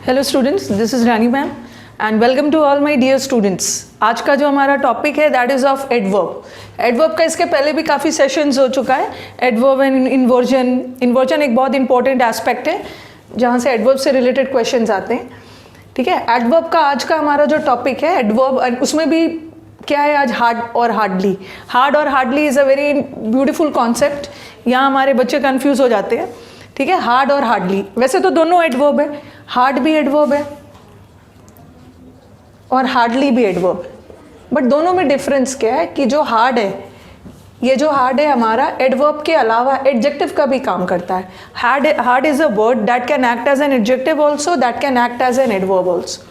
Hello students, this is Rani ma'am and welcome to all my dear students. आज का जो हमारा टॉपिक है that is of adverb. Adverb का इसके पहले भी काफ़ी सेशंस हो चुका है। Adverb and inversion. इन्वर्जन एक बहुत इंपॉर्टेंट एस्पेक्ट है जहाँ से एडवर्ब से रिलेटेड क्वेश्चंस आते हैं। ठीक है, एडवर्ब का आज का हमारा जो टॉपिक है एडवर्ब, उसमें भी क्या है आज, हार्ड और हार्डली। हार्ड और hardly is a very beautiful concept. यहाँ हमारे बच्चे कन्फ्यूज़ हो जाते हैं। ठीक है, हार्ड और हार्डली, वैसे तो दोनों एडवर्ब है, हार्ड भी एडवर्ब है और हार्डली भी एडवर्ब है, बट दोनों में डिफरेंस क्या है कि जो हार्ड है, ये जो हार्ड है हमारा एडवर्ब के अलावा एडजेक्टिव का भी काम करता है। Hard is a word that can act as an adjective also, that can act as an adverb also.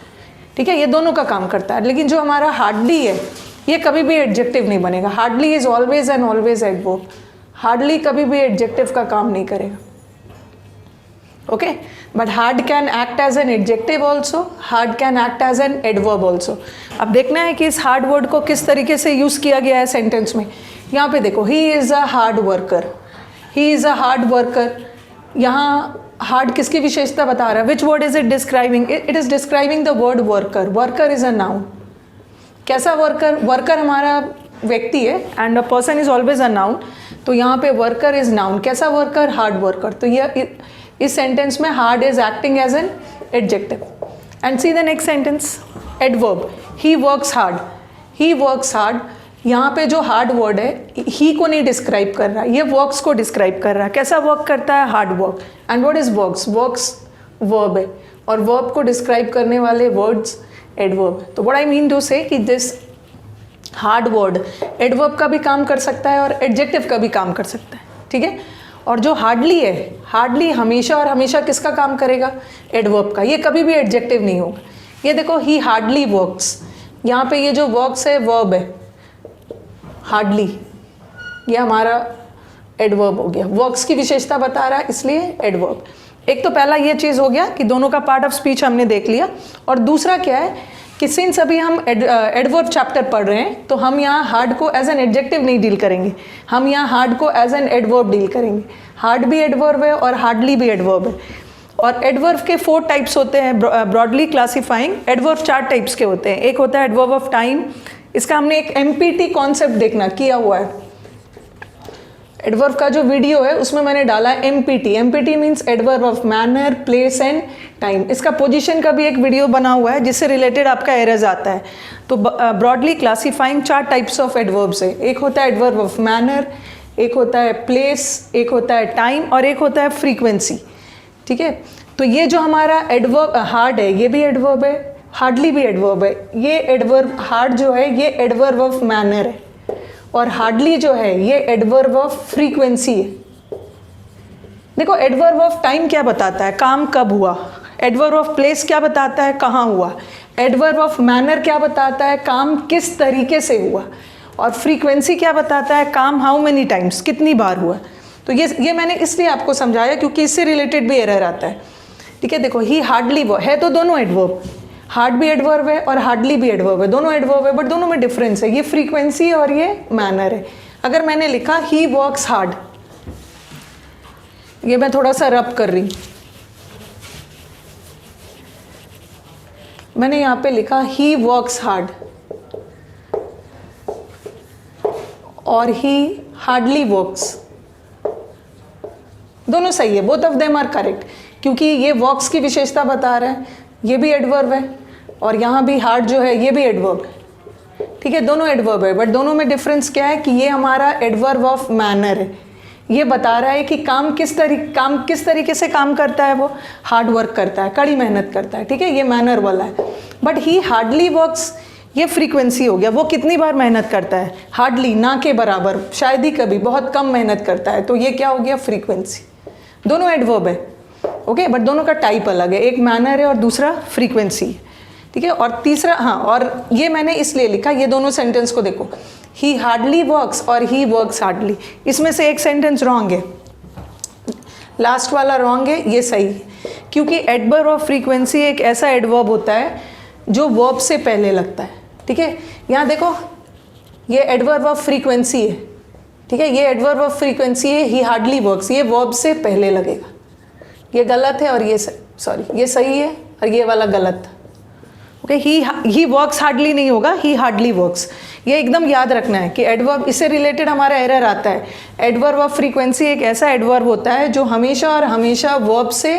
ठीक है, ये दोनों का काम करता है। लेकिन जो हमारा हार्डली है ये कभी भी एडजेक्टिव नहीं बनेगा। Hardly is always and always adverb. Hardly कभी भी एडजेक्टिव का काम नहीं करेगा। Okay, but hard can act as an adjective also, hard can act as an adverb also. अब देखना है कि इस हार्ड वर्ड को किस तरीके से यूज़ किया गया है सेंटेंस में। यहाँ पे देखो, he is a hard worker, he is a hard worker. यहाँ हार्ड किसकी विशेषता बता रहा है? Which word is it describing? It is describing the word worker. Worker is a noun. कैसा वर्कर? वर्कर हमारा व्यक्ति है and a person is always a noun, तो यहाँ पे वर्कर इज नाउन। कैसा वर्कर? Hard worker. तो ये इस सेंटेंस में hard is acting as an adjective. And see the next sentence, adverb, he works hard. He works hard, यहाँ पे जो हार्ड वर्ड है ही को नहीं डिस्क्राइब कर रहा है, ये वर्क्स को डिस्क्राइब कर रहा है। कैसा वर्क करता है? Hard work. And what is works? Works verb है और वर्ब को डिस्क्राइब करने वाले वर्ड्स एडवर्ब है। तो व्हाट आई मीन टू से कि दिस हार्ड वर्ड एडवर्ब का भी काम कर सकता है और एडजेक्टिव का भी काम कर सकता है। ठीक है, और जो हार्डली है, हार्डली हमेशा और हमेशा किसका काम करेगा? एडवर्ब का। ये कभी भी एडजेक्टिव नहीं होगा। ये देखो, ही हार्डली वर्क्स, यहाँ पे ये जो वर्क्स है वर्ब है, हार्डली ये हमारा एडवर्ब हो गया। वर्क्स की विशेषता बता रहा है इसलिए एडवर्ब। एक तो पहला ये चीज़ हो गया कि दोनों का पार्ट ऑफ स्पीच हमने देख लिया। और दूसरा क्या है कि सिंस अभी हम एडवर्ब चैप्टर पढ़ रहे हैं तो हम यहाँ हार्ड को एज एन एडजेक्टिव नहीं डील करेंगे, हम यहाँ हार्ड को एज एन एडवर्ब डील करेंगे। हार्ड भी एडवर्ब है और हार्डली भी एडवर्ब है। और एडवर्ब के 4 टाइप्स होते हैं ब्रॉडली क्लासीफाइंग। एडवर्ब 4 टाइप्स के होते हैं। एक होता है एडवर्ब ऑफ टाइम, इसका हमने एक MPT कॉन्सेप्ट देखना किया हुआ है। एडवर्ब का जो वीडियो है उसमें मैंने डाला है MPT। MPT means adverb of manner, place and time. इसका पोजीशन का भी एक वीडियो बना हुआ है जिससे रिलेटेड आपका एरर्स आता है। तो broadly classifying 4 types of adverbs है। एक होता है एडवर्ब ऑफ मैनर, एक होता है प्लेस, एक होता है टाइम और एक होता है फ्रीक्वेंसी। ठीक है, तो ये जो हमारा एडवर्ब हार्ड है ये भी एडवर्ब है, हार्डली भी एडवर्ब है। ये एडवर्ब हार्ड जो है ये एडवर्ब ऑफ मैनर है और हार्डली जो है ये एडवर्ब ऑफ फ्रीक्वेंसी है। देखो, एडवर्ब ऑफ टाइम क्या बताता है? काम कब हुआ। एडवर्ब ऑफ प्लेस क्या बताता है? कहाँ हुआ। एडवर्ब ऑफ मैनर क्या बताता है? काम किस तरीके से हुआ। और फ्रीक्वेंसी क्या बताता है? काम हाउ मेनी टाइम्स, कितनी बार हुआ। तो ये मैंने इसलिए आपको समझाया क्योंकि इससे रिलेटेड भी एरर आता है। ठीक है, देखो, ही हार्डली वो है तो दोनों एडवर्ब, हार्ड भी एडवर्ब है और हार्डली भी एडवर्ब है, दोनों एडवर्ब है, बट दोनों में डिफरेंस है। ये फ्रीक्वेंसी और ये मैनर है। अगर मैंने लिखा ही वर्क्स हार्ड, ये मैं थोड़ा सा रब कर रही, मैंने यहाँ पे लिखा ही वर्क्स हार्ड और ही हार्डली वर्क्स, दोनों सही है। Both of them are correct क्योंकि ये वर्क्स की विशेषता बता रहा है, ये भी एडवर्ब है और यहाँ भी हार्ड जो है ये भी एडवर्ब है। ठीक है, दोनों एडवर्ब है, बट दोनों में डिफरेंस क्या है कि ये हमारा एडवर्ब ऑफ मैनर है। ये बता रहा है कि काम किस तरीके से काम करता है, वो हार्ड वर्क करता है, कड़ी मेहनत करता है। ठीक है, ये मैनर वाला है। बट ही हार्डली वर्क्स, ये फ्रीक्वेंसी हो गया, वो कितनी बार मेहनत करता है। हार्डली ना के बराबर, शायद ही कभी, बहुत कम मेहनत करता है, तो ये क्या हो गया? फ्रीक्वेंसी। दोनों एडवर्ब है, ओके, बट दोनों का टाइप अलग है, एक मैनर है और दूसरा फ्रीक्वेंसी। ठीक है, और तीसरा, हाँ, और ये मैंने इसलिए लिखा, ये दोनों सेंटेंस को देखो, ही हार्डली वर्क्स और ही वर्क्स हार्डली, इसमें से एक सेंटेंस रॉन्ग है, लास्ट वाला रॉन्ग है, ये सही है। क्योंकि एडवर्ब ऑफ फ्रीक्वेंसी एक ऐसा एडवर्ब होता है जो वर्ब से पहले लगता है। ठीक है, यहाँ देखो, ये एडवर्ब ऑफ फ्रीक्वेंसी है। ठीक है, ये एडवर्ब ऑफ फ्रीक्वेंसी है, ही हार्डली वर्क्स, ये वर्ब से पहले लगेगा। ये गलत है और ये सॉरी, ये सही है और ये वाला गलत। ओके, ही वर्क्स हार्डली नहीं होगा, ही हार्डली वर्क्स। ये एकदम याद रखना है कि एडवर्ब, इससे रिलेटेड हमारा एरर आता है। एडवर्ब ऑफ फ्रीक्वेंसी एक ऐसा एडवर्ब होता है जो हमेशा और हमेशा वर्ब से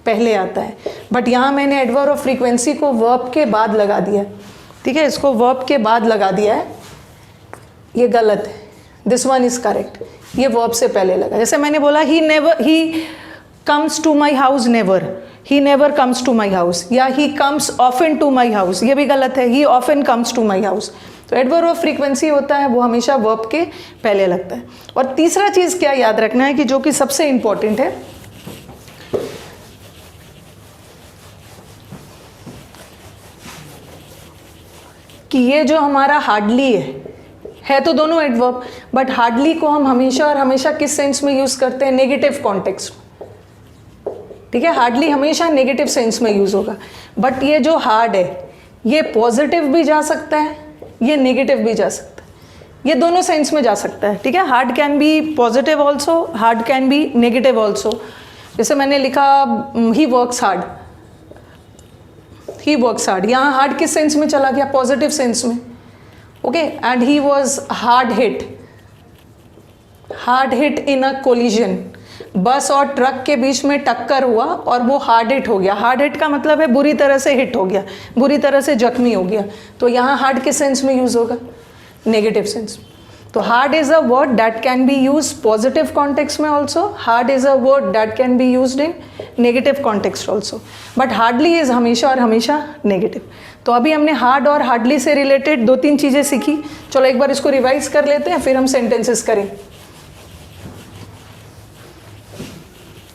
पहले आता है, बट यहाँ मैंने एडवर्ब ऑफ फ्रीक्वेंसी को वर्ब के बाद लगा दिया है। ठीक है, इसको वर्ब के बाद लगा दिया है, ये गलत है। दिस वन इज करेक्ट, ये वर्ब से पहले लगा। जैसे मैंने बोला he comes to my house never, he never comes to my house, या he comes often to my house, ये भी गलत है, he often comes to my house. तो एडवर्ब ऑफ फ्रीक्वेंसी होता है वो हमेशा वर्ब के पहले लगता है। और तीसरा चीज़ क्या याद रखना है कि जो कि सबसे इंपॉर्टेंट है, कि ये जो हमारा हार्डली है तो दोनों एडवर्ब, बट हार्डली को हम हमेशा और हमेशा किस सेंस में यूज़ करते हैं? Negative context. ठीक है, हार्डली हमेशा नेगेटिव सेंस में यूज़ होगा। बट ये जो हार्ड है ये पॉजिटिव भी जा सकता है, ये नेगेटिव भी जा सकता है, ये दोनों सेंस में जा सकता है। ठीक है, hard can be positive also, hard can be negative also. जैसे मैंने लिखा he works hard, he works hard, यहाँ हार्ड किस सेंस में चला गया? पॉजिटिव सेंस में। Okay, and he was hard hit in a collision, बस और ट्रक के बीच में टक्कर हुआ और वो हार्ड हिट हो गया। हार्ड हिट का मतलब है बुरी तरह से हिट हो गया, बुरी तरह से जख्मी हो गया। तो यहाँ हार्ड किस सेंस में यूज होगा? Negative sense. तो hard is a word that can be use positive context में also, hard is a word that can be use in negative context also, but hardly is हमेशा और हमेशा negative. तो अभी हमने हार्ड और हार्डली से रिलेटेड 2-3 चीज़ें सीखी। चलो एक बार इसको रिवाइज कर लेते हैं, फिर हम सेंटेंसेस करें।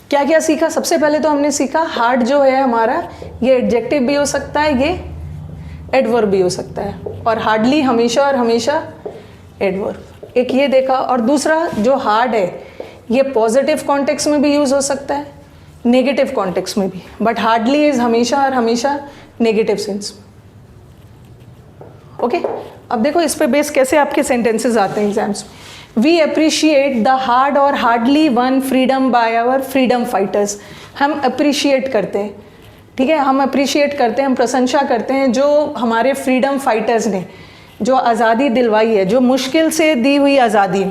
क्या क्या सीखा? सबसे पहले तो हमने सीखा हार्ड जो है हमारा, ये एडजेक्टिव भी हो सकता है, ये एडवर्ब भी हो सकता है, और हार्डली हमेशा और हमेशा एडवर्ब। एक ये देखा। और दूसरा जो हार्ड है ये पॉजिटिव कॉन्टेक्स्ट में भी यूज हो सकता है, नेगेटिव कॉन्टेक्स्ट में भी, बट हार्डली इज हमेशा और हमेशा नेगेटिव सेंस। ओके, अब देखो इस पे बेस कैसे आपके सेंटेंसेस आते हैं एग्जाम्स में। वी अप्रिशिएट द हार्ड और hardly won freedom by our freedom fighters. हम अप्रिशिएट करते हैं, ठीक है, हम अप्रिशिएट करते हैं, हम प्रशंसा करते हैं जो हमारे फ्रीडम फाइटर्स ने जो आज़ादी दिलवाई है, जो मुश्किल से दी हुई आज़ादी,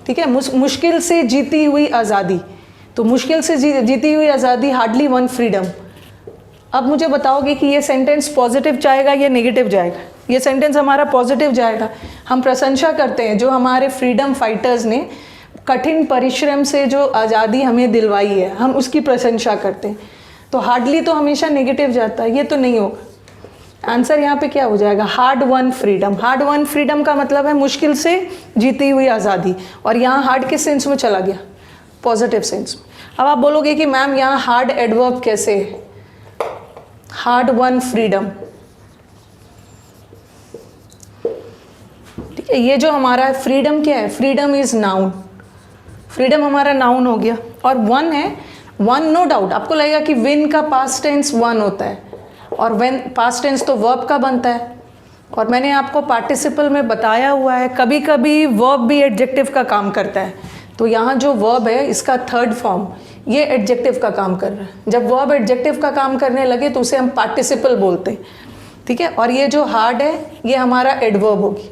ठीक है, मुश्किल से जीती हुई आज़ादी। तो मुश्किल से जीती हुई आज़ादी, हार्डली वन फ्रीडम। अब मुझे बताओगे कि ये सेंटेंस पॉजिटिव जाएगा या नेगेटिव जाएगा? ये सेंटेंस हमारा पॉजिटिव जाएगा। हम प्रशंसा करते हैं जो हमारे फ्रीडम फाइटर्स ने कठिन परिश्रम से जो आज़ादी हमें दिलवाई है, हम उसकी प्रशंसा करते हैं। तो हार्डली तो हमेशा नेगेटिव जाता है, ये तो नहीं होगा। आंसर यहाँ पे क्या हो जाएगा? Hard one freedom. Hard one freedom का मतलब है मुश्किल से जीती हुई आज़ादी, और यहाँ हार्ड किस सेंस में चला गया? पॉजिटिव सेंस में। अब आप बोलोगे कि मैम यहाँ हार्ड एडवर्ब कैसे है? हार्ड वन फ्रीडम, ठीक है, ये जो हमारा फ्रीडम क्या है? फ्रीडम इज नाउन, फ्रीडम हमारा नाउन हो गया। और वन है, वन नो डाउट आपको लगेगा कि विन का पास्ट टेंस वन होता है, और वेन पास्ट टेंस तो वर्ब का बनता है। और मैंने आपको पार्टिसिपल में बताया हुआ है कभी कभी वर्ब भी एडजेक्टिव का काम करता है। तो यहाँ जो वर्ब है इसका थर्ड फॉर्म ये एडजेक्टिव का काम कर रहा है। जब वर्ब एडजेक्टिव का काम करने लगे तो उसे हम पार्टिसिपल बोलते हैं, ठीक है। और ये जो हार्ड है ये हमारा एडवर्ब होगी,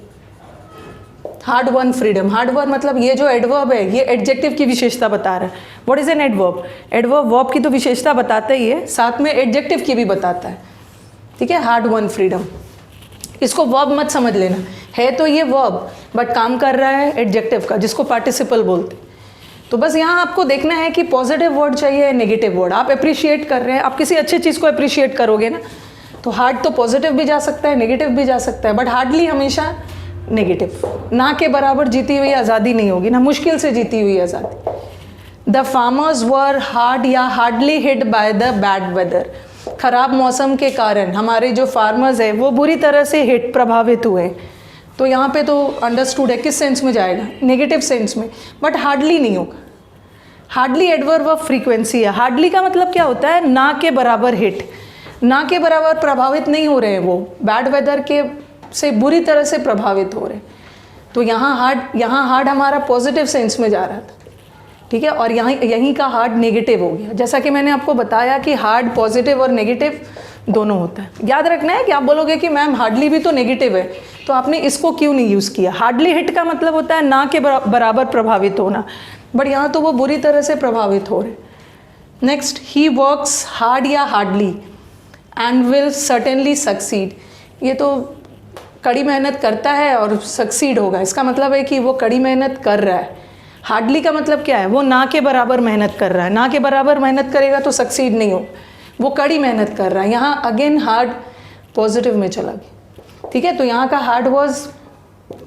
hard one freedom. Hard verb मतलब ये जो एडवर्ब है ये एडजेक्टिव की विशेषता बता रहा है। What is an adverb? Adverb verb की तो विशेषता बताता ही है, साथ में एडजेक्टिव की भी बताता है, ठीक है। हार्ड वन फ्रीडम, इसको वर्ब मत समझ लेना, है तो ये वर्ब बट काम कर रहा है एडजेक्टिव का, जिसको पार्टिसिपल बोलते हैं। तो बस यहाँ आपको देखना है कि पॉजिटिव वर्ड चाहिए है नेगेटिव वर्ड। आप अप्रिशिएट कर रहे हैं, आप किसी अच्छी चीज़ को अप्रिशिएट करोगे ना, तो हार्ड तो पॉजिटिव भी जा सकता है, नेगेटिव भी जा सकता है, बट हार्डली हमेशा नेगेटिव। ना के बराबर जीती हुई आज़ादी नहीं होगी ना, मुश्किल से जीती हुई आज़ादी। द फार्मर्स वर हार्ड या hardly hit by the bad weather. खराब मौसम के कारण हमारे जो फार्मर्स है वो बुरी तरह से हिट प्रभावित हुए। तो यहाँ पे तो अंडरस्टूड है, किस सेंस में जाएगा? नेगेटिव सेंस में, बट हार्डली नहीं होगा। हार्डली एडवर्ब ऑफ फ्रीक्वेंसी है। हार्डली का मतलब क्या होता है? ना के बराबर हिट, ना के बराबर प्रभावित नहीं हो रहे हैं, वो बैड वेदर के से बुरी तरह से प्रभावित हो रहे हैं। तो यहाँ हार्ड हमारा पॉजिटिव सेंस में जा रहा था, ठीक है, और यहीं का हार्ड नेगेटिव हो गया। जैसा कि मैंने आपको बताया कि हार्ड पॉजिटिव और नेगेटिव दोनों होता है। याद रखना है कि आप बोलोगे कि मैम हार्डली भी तो नेगेटिव है, तो आपने इसको क्यों नहीं यूज़ किया। हार्डली हिट का मतलब होता है ना के बराबर प्रभावित होना, बट यहाँ तो वो बुरी तरह से प्रभावित हो रहे। नेक्स्ट, ही वर्क्स हार्ड या hardly and will certainly succeed. ये तो कड़ी मेहनत करता है और सक्सीड होगा, इसका मतलब है कि वो कड़ी मेहनत कर रहा है। हार्डली का मतलब क्या है, वो ना के बराबर मेहनत कर रहा है। ना के बराबर मेहनत करेगा तो सक्सीड नहीं हो, वो कड़ी मेहनत कर रहा है। यहाँ अगेन हार्ड पॉजिटिव में चला गया, ठीक है। तो यहाँ का हार्ड वॉज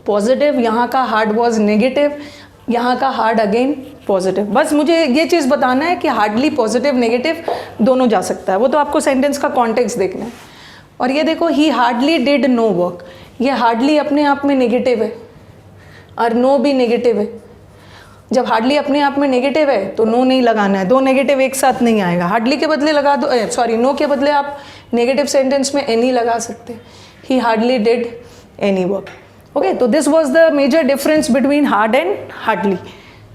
पॉजिटिव, यहाँ का हार्ड वॉज नेगेटिव, यहाँ का हार्ड अगेन पॉजिटिव। बस मुझे ये चीज़ बताना है कि हार्डली पॉजिटिव नेगेटिव दोनों जा सकता है, वो तो आपको सेंटेंस का कॉन्टेक्स्ट देखना है। और ये देखो, he hardly did no work, ये हार्डली अपने आप में नेगेटिव है और नो भी नेगेटिव है। जब हार्डली अपने आप में नेगेटिव है तो नो नहीं लगाना है, दो नेगेटिव एक साथ नहीं आएगा। हार्डली के बदले लगा दो, सॉरी नो के बदले आप नेगेटिव सेंटेंस में एनी लगा सकते। He hardly did any work. Okay, तो this was the major difference between hard and hardly,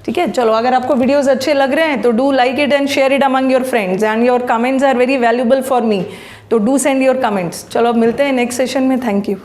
ठीक है। चलो, अगर आपको वीडियोस अच्छे लग रहे हैं तो do like it and share it among your friends, and your comments are very valuable for me, तो डू सेंड योर कमेंट्स। चलो, अब मिलते हैं नेक्स्ट सेशन में। Thank you.